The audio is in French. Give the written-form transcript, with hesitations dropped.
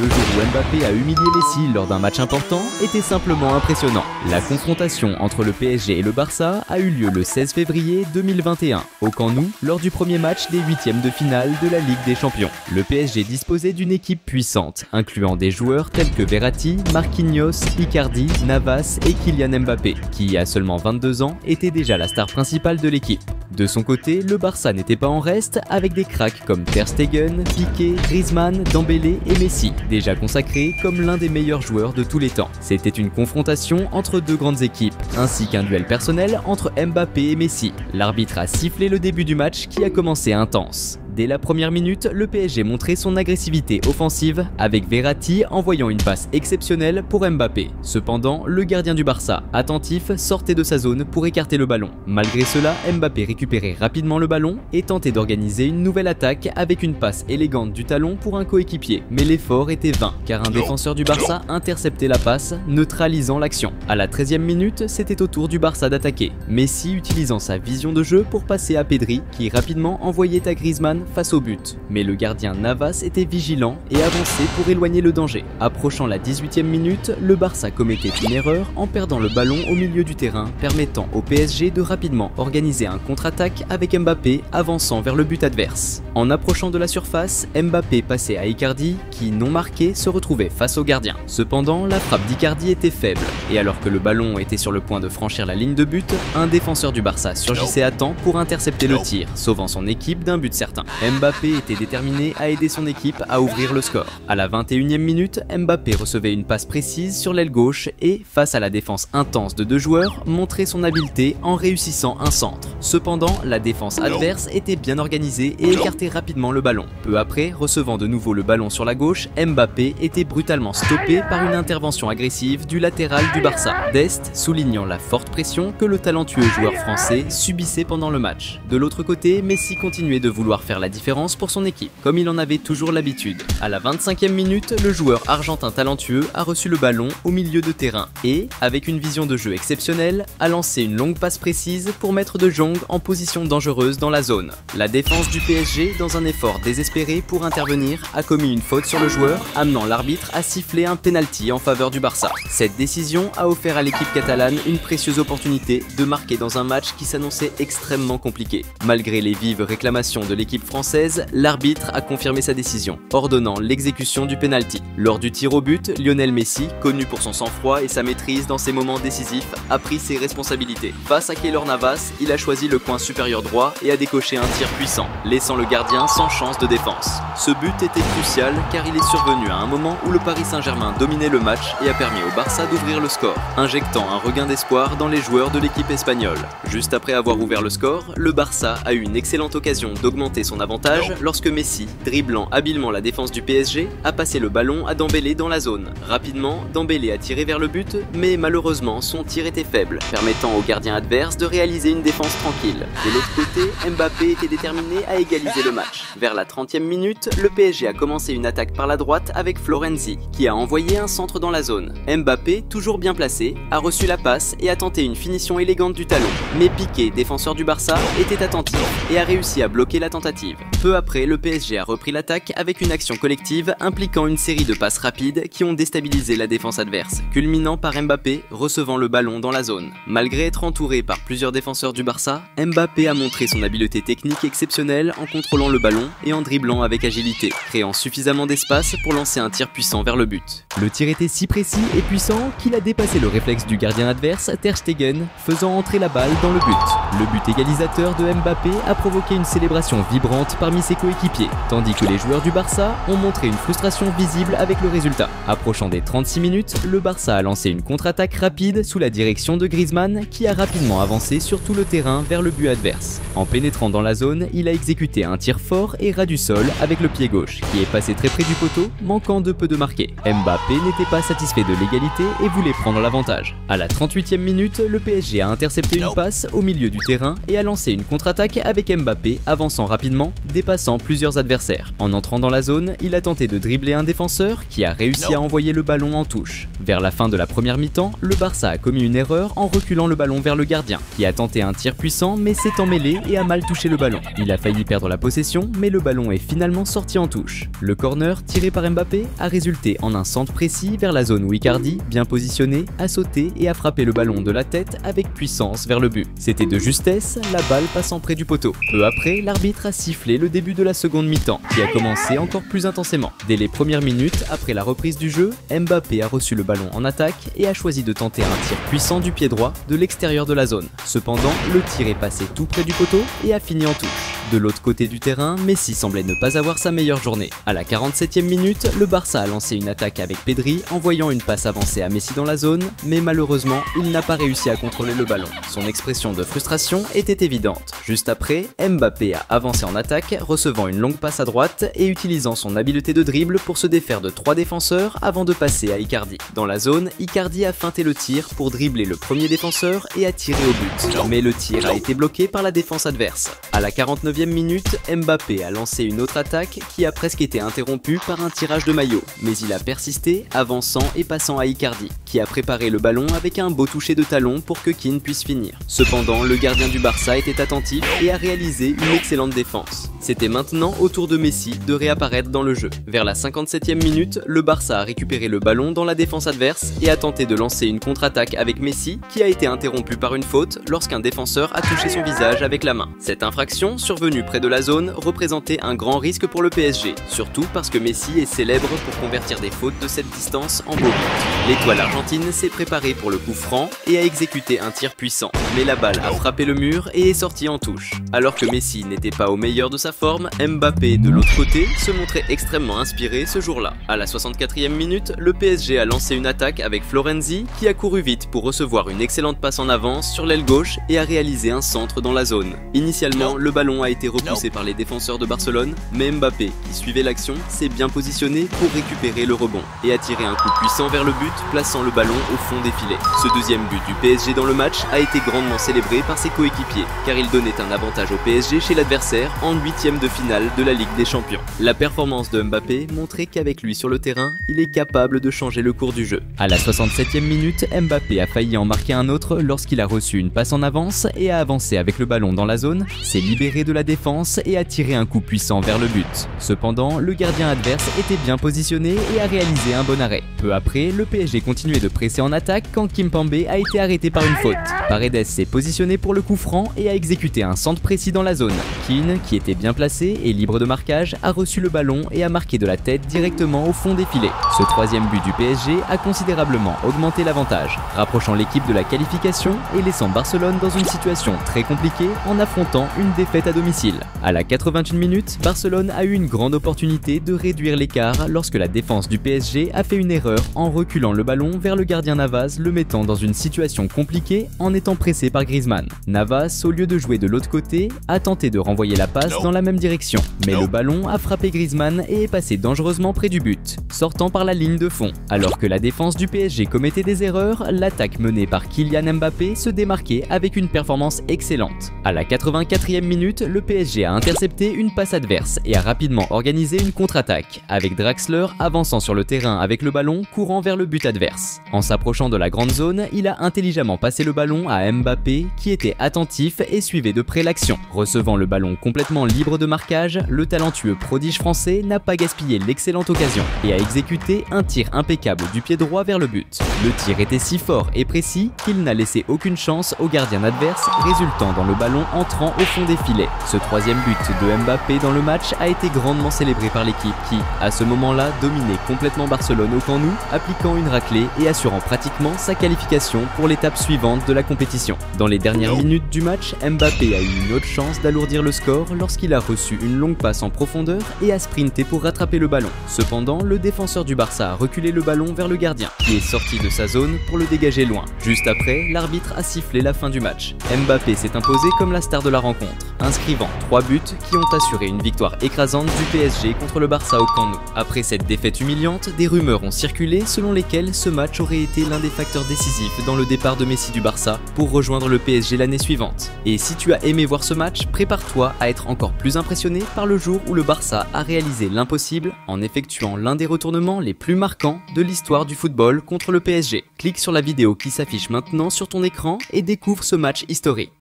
Le jour où Mbappé a humilié Messi lors d'un match important était simplement impressionnant. La confrontation entre le PSG et le Barça a eu lieu le 16 février 2021 au Camp Nou lors du premier match des huitièmes de finale de la Ligue des Champions. Le PSG disposait d'une équipe puissante, incluant des joueurs tels que Verratti, Marquinhos, Icardi, Navas et Kylian Mbappé, qui à seulement 22 ans était déjà la star principale de l'équipe. De son côté, le Barça n'était pas en reste avec des cracks comme Ter Stegen, Piqué, Griezmann, Dembélé et Messi, déjà consacrés comme l'un des meilleurs joueurs de tous les temps. C'était une confrontation entre deux grandes équipes, ainsi qu'un duel personnel entre Mbappé et Messi. L'arbitre a sifflé le début du match qui a commencé intense. Dès la première minute, le PSG montrait son agressivité offensive avec Verratti envoyant une passe exceptionnelle pour Mbappé. Cependant, le gardien du Barça, attentif, sortait de sa zone pour écarter le ballon. Malgré cela, Mbappé récupérait rapidement le ballon et tentait d'organiser une nouvelle attaque avec une passe élégante du talon pour un coéquipier. Mais l'effort était vain car un défenseur du Barça interceptait la passe, neutralisant l'action. À la 13e minute, c'était au tour du Barça d'attaquer. Messi utilisant sa vision de jeu pour passer à Pedri qui rapidement envoyait à Griezmann face au but. Mais le gardien Navas était vigilant et avançait pour éloigner le danger. Approchant la 18e minute, le Barça commettait une erreur en perdant le ballon au milieu du terrain, permettant au PSG de rapidement organiser un contre-attaque avec Mbappé avançant vers le but adverse. En approchant de la surface, Mbappé passait à Icardi qui, non marqué, se retrouvait face au gardien. Cependant, la frappe d'Icardi était faible et alors que le ballon était sur le point de franchir la ligne de but, un défenseur du Barça surgissait à temps pour intercepter le tir, sauvant son équipe d'un but certain. Mbappé était déterminé à aider son équipe à ouvrir le score. À la 21e minute, Mbappé recevait une passe précise sur l'aile gauche et, face à la défense intense de deux joueurs, montrait son habileté en réussissant un centre. Cependant, la défense adverse était bien organisée et écartait rapidement le ballon. Peu après, recevant de nouveau le ballon sur la gauche, Mbappé était brutalement stoppé par une intervention agressive du latéral du Barça, Dest, soulignant la forte pression que le talentueux joueur français subissait pendant le match. De l'autre côté, Messi continuait de vouloir faire la différence pour son équipe, comme il en avait toujours l'habitude. À la 25e minute, le joueur argentin talentueux a reçu le ballon au milieu de terrain et, avec une vision de jeu exceptionnelle, a lancé une longue passe précise pour mettre De Jong en position dangereuse dans la zone. La défense du PSG, dans un effort désespéré pour intervenir, a commis une faute sur le joueur, amenant l'arbitre à siffler un penalty en faveur du Barça. Cette décision a offert à l'équipe catalane une précieuse opportunité de marquer dans un match qui s'annonçait extrêmement compliqué. Malgré les vives réclamations de l'équipe française, l'arbitre a confirmé sa décision, ordonnant l'exécution du penalty. Lors du tir au but, Lionel Messi, connu pour son sang-froid et sa maîtrise dans ses moments décisifs, a pris ses responsabilités. Face à Keylor Navas, il a choisi le coin supérieur droit et a décoché un tir puissant, laissant le gardien sans chance de défense. Ce but était crucial car il est survenu à un moment où le Paris Saint-Germain dominait le match et a permis au Barça d'ouvrir le score, injectant un regain d'espoir dans les joueurs de l'équipe espagnole. Juste après avoir ouvert le score, le Barça a eu une excellente occasion d'augmenter son avantage lorsque Messi, dribblant habilement la défense du PSG, a passé le ballon à Dembélé dans la zone. Rapidement, Dembélé a tiré vers le but, mais malheureusement son tir était faible, permettant au gardien adverse de réaliser une défense tranquille. De l'autre côté, Mbappé était déterminé à égaliser le match. Vers la 30e minute, le PSG a commencé une attaque par la droite avec Florenzi, qui a envoyé un centre dans la zone. Mbappé, toujours bien placé, a reçu la passe et a tenté une finition élégante du talon. Mais Piqué, défenseur du Barça, était attentif et a réussi à bloquer la tentative. Peu après, le PSG a repris l'attaque avec une action collective impliquant une série de passes rapides qui ont déstabilisé la défense adverse, culminant par Mbappé recevant le ballon dans la zone. Malgré être entouré par plusieurs défenseurs du Barça, Mbappé a montré son habileté technique exceptionnelle en contrôlant le ballon et en dribblant avec agilité, créant suffisamment d'espace pour lancer un tir puissant vers le but. Le tir était si précis et puissant qu'il a dépassé le réflexe du gardien adverse, Ter Stegen, faisant entrer la balle dans le but. Le but égalisateur de Mbappé a provoqué une célébration vibrante parmi ses coéquipiers, tandis que les joueurs du Barça ont montré une frustration visible avec le résultat. Approchant des 36 minutes, le Barça a lancé une contre-attaque rapide sous la direction de Griezmann qui a rapidement avancé sur tout le terrain vers le but adverse. En pénétrant dans la zone, il a exécuté un tir fort et ras du sol avec le pied gauche, qui est passé très près du poteau, manquant de peu de marquer. Mbappé n'était pas satisfait de l'égalité et voulait prendre l'avantage. À la 38e minute, le PSG a intercepté une passe au milieu du terrain et a lancé une contre-attaque avec Mbappé avançant rapidement rapidement, dépassant plusieurs adversaires. En entrant dans la zone, il a tenté de dribbler un défenseur qui a réussi à envoyer le ballon en touche. Vers la fin de la première mi-temps, le Barça a commis une erreur en reculant le ballon vers le gardien, qui a tenté un tir puissant mais s'est emmêlé et a mal touché le ballon. Il a failli perdre la possession, mais le ballon est finalement sorti en touche. Le corner tiré par Mbappé a résulté en un centre précis vers la zone où Icardi, bien positionné, a sauté et a frappé le ballon de la tête avec puissance vers le but. C'était de justesse, la balle passant près du poteau. Peu après, l'arbitre a sifflé le début de la seconde mi-temps, qui a commencé encore plus intensément. Dès les premières minutes, après la reprise du jeu, Mbappé a reçu le ballon en attaque et a choisi de tenter un tir puissant du pied droit de l'extérieur de la zone. Cependant, le tir est passé tout près du poteau et a fini en touche. De l'autre côté du terrain, Messi semblait ne pas avoir sa meilleure journée. À la 47e minute, le Barça a lancé une attaque avec Pedri, envoyant une passe avancée à Messi dans la zone, mais malheureusement, il n'a pas réussi à contrôler le ballon. Son expression de frustration était évidente. Juste après, Mbappé a avancé en attaque, recevant une longue passe à droite et utilisant son habileté de dribble pour se défaire de 3 défenseurs avant de passer à Icardi. Dans la zone, Icardi a feinté le tir pour dribbler le premier défenseur et a tiré au but. Mais le tir a été bloqué par la défense adverse. À la 49e minute, Mbappé a lancé une autre attaque qui a presque été interrompue par un tirage de maillot, mais il a persisté, avançant et passant à Icardi, qui a préparé le ballon avec un beau toucher de talon pour que Keane puisse finir. Cependant, le gardien du Barça était attentif et a réalisé une excellente défense. C'était maintenant au tour de Messi de réapparaître dans le jeu. Vers la 57e minute, le Barça a récupéré le ballon dans la défense adverse et a tenté de lancer une contre-attaque avec Messi qui a été interrompue par une faute lorsqu'un défenseur a touché son visage avec la main. Cette infraction, survenue près de la zone, représentait un grand risque pour le PSG, surtout parce que Messi est célèbre pour convertir des fautes de cette distance en beau but. L'étoile argentine s'est préparée pour le coup franc et a exécuté un tir puissant, mais la balle a frappé le mur et est sortie en touche. Alors que Messi n'était pas au meilleur de sa forme, Mbappé, de l'autre côté, se montrait extrêmement inspiré ce jour-là. À la 64e minute, le PSG a lancé une attaque avec Florenzi qui a couru vite pour recevoir une excellente passe en avance sur l'aile gauche et a réalisé un centre dans la zone. Initialement, le ballon a été repoussé par les défenseurs de Barcelone, mais Mbappé, qui suivait l'action, s'est bien positionné pour récupérer le rebond et a tiré un coup puissant vers le but, plaçant le ballon au fond des filets. Ce deuxième but du PSG dans le match a été grandement célébré par ses coéquipiers, car il donnait un avantage au PSG chez l'adversaire en 8e de finale de la Ligue des Champions. La performance de Mbappé montrait qu'avec lui sur le terrain, il est capable de changer le cours du jeu. À la 67e minute, Mbappé a failli en marquer un autre lorsqu'il a reçu une passe en avance et a avancé avec le ballon dans la zone, s'est libéré de la défense et a tiré un coup puissant vers le but. Cependant, le gardien adverse était bien positionné et a réalisé un bon arrêt. Peu après, le PSG continuait de presser en attaque quand Kimpembe a été arrêté par une faute. Paredes s'est positionné pour le coup franc et a exécuté un centre précis dans la zone. Keane, qui était bien placé et libre de marquage, a reçu le ballon et a marqué de la tête directement au fond des filets. Ce troisième but du PSG a considérablement augmenté l'avantage, rapprochant l'équipe de la qualification et laissant Barcelone dans une situation très compliquée en affrontant une défaite à domicile. À la 81e minute, Barcelone a eu une grande opportunité de réduire l'écart lorsque la défense du PSG a fait une erreur en reculant le ballon vers le gardien Navas, le mettant dans une situation compliquée en étant pressé par Griezmann. Navas, au lieu de jouer de l'autre côté, a tenté de renvoyer la passe dans la même direction, mais le ballon a frappé Griezmann et est passé dangereusement près du but, sortant par la ligne de fond. Alors que la défense du PSG commettait des erreurs, l'attaque menée par Kylian Mbappé se démarquait avec une performance excellente. À la 84e minute, le PSG a intercepté une passe adverse et a rapidement organisé une contre-attaque, avec Draxler avançant sur le terrain avec le ballon courant vers le but adverse. En s'approchant de la grande zone, il a intelligemment passé le ballon à Mbappé qui était attentif et suivait de près l'action. Recevant le ballon complètement libre de marquage, le talentueux prodige français n'a pas gaspillé l'excellente occasion et a exécuté un tir impeccable du pied droit vers le but. Le tir était si fort et précis qu'il n'a laissé aucune chance au gardien adverse, résultant dans le ballon entrant au fond des filets. Ce troisième but de Mbappé dans le match a été grandement célébré par l'équipe qui, à ce moment-là, dominait complètement Barcelone au Camp Nou, appliquant une raclée et assurant pratiquement sa qualification pour l'étape suivante de la compétition. Dans les dernières minutes du match, Mbappé a eu une autre chance d'alourdir le score lorsqu'il a reçu une longue passe en profondeur et a sprinté pour rattraper le ballon. Cependant, le défenseur du Barça a reculé le ballon vers le gardien, qui est sorti de sa zone pour le dégager loin. Juste après, l'arbitre a sifflé la fin du match. Mbappé s'est imposé comme la star de la rencontre, inscrivant 3 buts qui ont assuré une victoire écrasante du PSG contre le Barça au Camp Nou. Après cette défaite humiliante, des rumeurs ont circulé selon lesquelles ce match aurait été l'un des facteurs décisifs dans le départ de Messi du Barça pour rejoindre rejoindre le PSG l'année suivante. Et si tu as aimé voir ce match, prépare-toi à être encore plus impressionné par le jour où le Barça a réalisé l'impossible en effectuant l'un des retournements les plus marquants de l'histoire du football contre le PSG. Clique sur la vidéo qui s'affiche maintenant sur ton écran et découvre ce match historique.